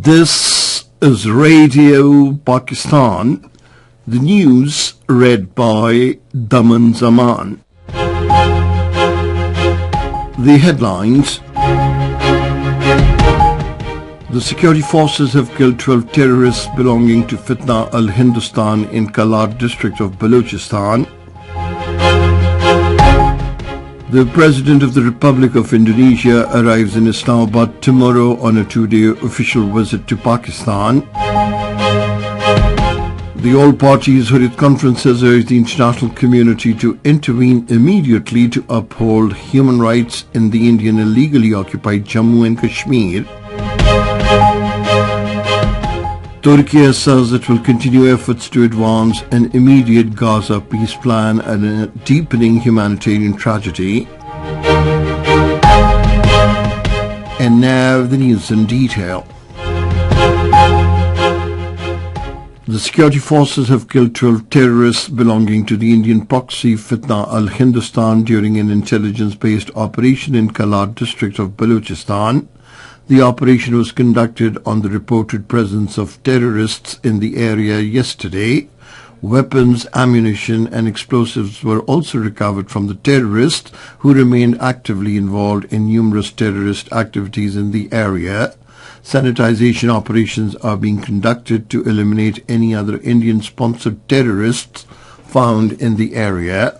This is Radio Pakistan. The news read by Daman Zaman. The headlines. The security forces have killed 12 terrorists belonging to Fitna al-Hindustan in Kalar district of Balochistan. The President of the Republic of Indonesia arrives in Islamabad tomorrow on a two-day official visit to Pakistan. The All Parties Hurriyat Conference has urged the international community to intervene immediately to uphold human rights in the Indian illegally occupied Jammu and Kashmir. Turkey says it will continue efforts to advance an immediate Gaza peace plan and a deepening humanitarian tragedy. And now the news in detail. The security forces have killed 12 terrorists belonging to the Indian proxy Fitna al-Hindustan during an intelligence-based operation in Kalar district of Balochistan. The operation was conducted on the reported presence of terrorists in the area yesterday. Weapons, ammunition and explosives were also recovered from the terrorists, who remained actively involved in numerous terrorist activities in the area. Sanitization operations are being conducted to eliminate any other Indian-sponsored terrorists found in the area.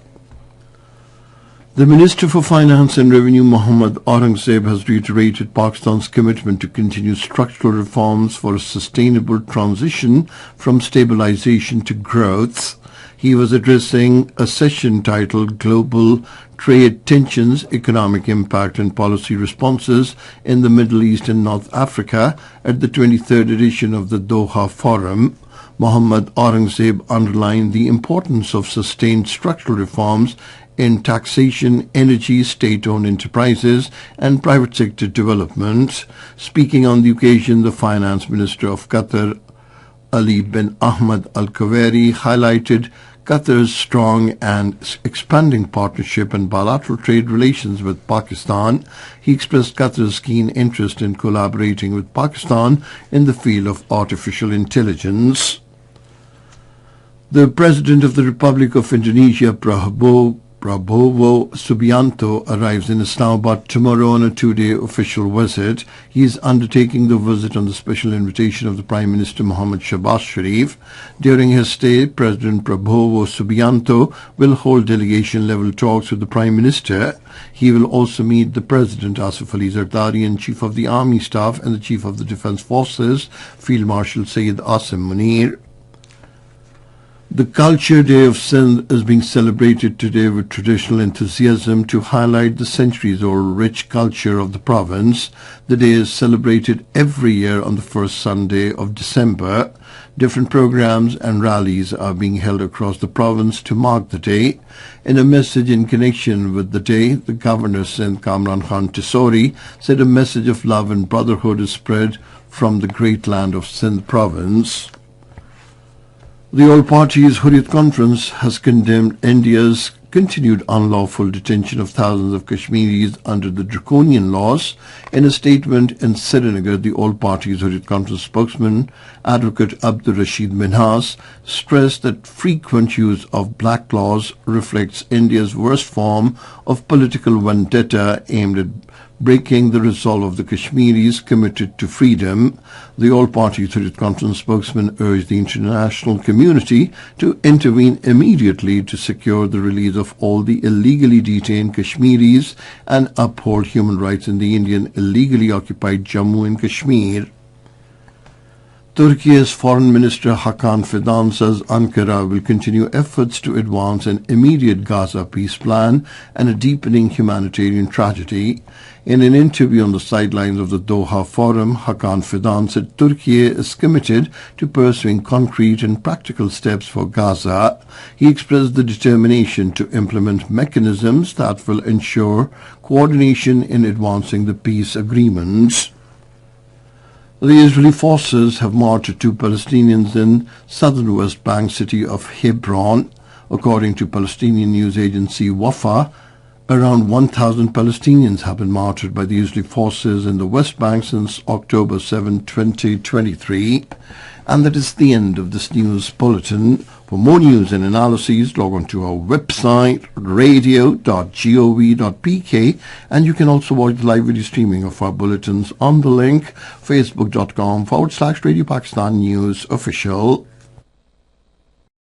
The Minister for Finance and Revenue, Mohammad Aurangzeb, has reiterated Pakistan's commitment to continue structural reforms for a sustainable transition from stabilization to growth. He was addressing a session titled Global Trade Tensions, Economic Impact and Policy Responses in the Middle East and North Africa at the 23rd edition of the Doha Forum. Mohammad Aurangzeb underlined the importance of sustained structural reforms in taxation, energy, state-owned enterprises and private sector development. Speaking on the occasion, the Finance Minister of Qatar, Ali bin Ahmed Al-Kaweri, highlighted Qatar's strong and expanding partnership and bilateral trade relations with Pakistan. He expressed Qatar's keen interest in collaborating with Pakistan in the field of artificial intelligence. The President of the Republic of Indonesia, Prabowo Subianto, arrives in Islamabad tomorrow on a two-day official visit. He is undertaking the visit on the special invitation of the Prime Minister Mohammad Shahbaz Sharif. During his stay, President Prabowo Subianto will hold delegation-level talks with the Prime Minister. He will also meet the President Asif Ali Zardari and Chief of the Army Staff and the Chief of the Defence Forces, Field Marshal Sayyid Asim Munir. The Culture Day of Sindh is being celebrated today with traditional enthusiasm to highlight the centuries-old rich culture of the province. The day is celebrated every year on the first Sunday of December. Different programs and rallies are being held across the province to mark the day. In a message in connection with the day, the Governor Sindh Kamran Khan Tisori said a message of love and brotherhood is spread from the great land of Sindh province. The All Parties Hurriyat Conference has condemned India's continued unlawful detention of thousands of Kashmiris under the draconian laws. In a statement in Srinagar, the All Parties Hurriyat Conference spokesman, Advocate Abdul Rashid Minhas, stressed that frequent use of black laws reflects India's worst form of political vendetta aimed at breaking the resolve of the Kashmiris committed to freedom. The All Parties Hurriyat Conference spokesman urged the international community to intervene immediately to secure the release of all the illegally detained Kashmiris and uphold human rights in the Indian illegally occupied Jammu and Kashmir. Turkey's Foreign Minister Hakan Fidan says Ankara will continue efforts to advance an immediate Gaza peace plan and a deepening humanitarian tragedy. In an interview on the sidelines of the Doha Forum, Hakan Fidan said Turkey is committed to pursuing concrete and practical steps for Gaza. He expressed the determination to implement mechanisms that will ensure coordination in advancing the peace agreements. The Israeli forces have martyred two Palestinians in southern West Bank city of Hebron. According to Palestinian news agency Wafa, Around 1,000 Palestinians have been martyred by the Israeli forces in the West Bank since October 7, 2023. And that is the end of this news bulletin. For more news and analyses, log on to our website, radio.gov.pk, and you can also watch the live video streaming of our bulletins on the link facebook.com/Radio Pakistan News Official.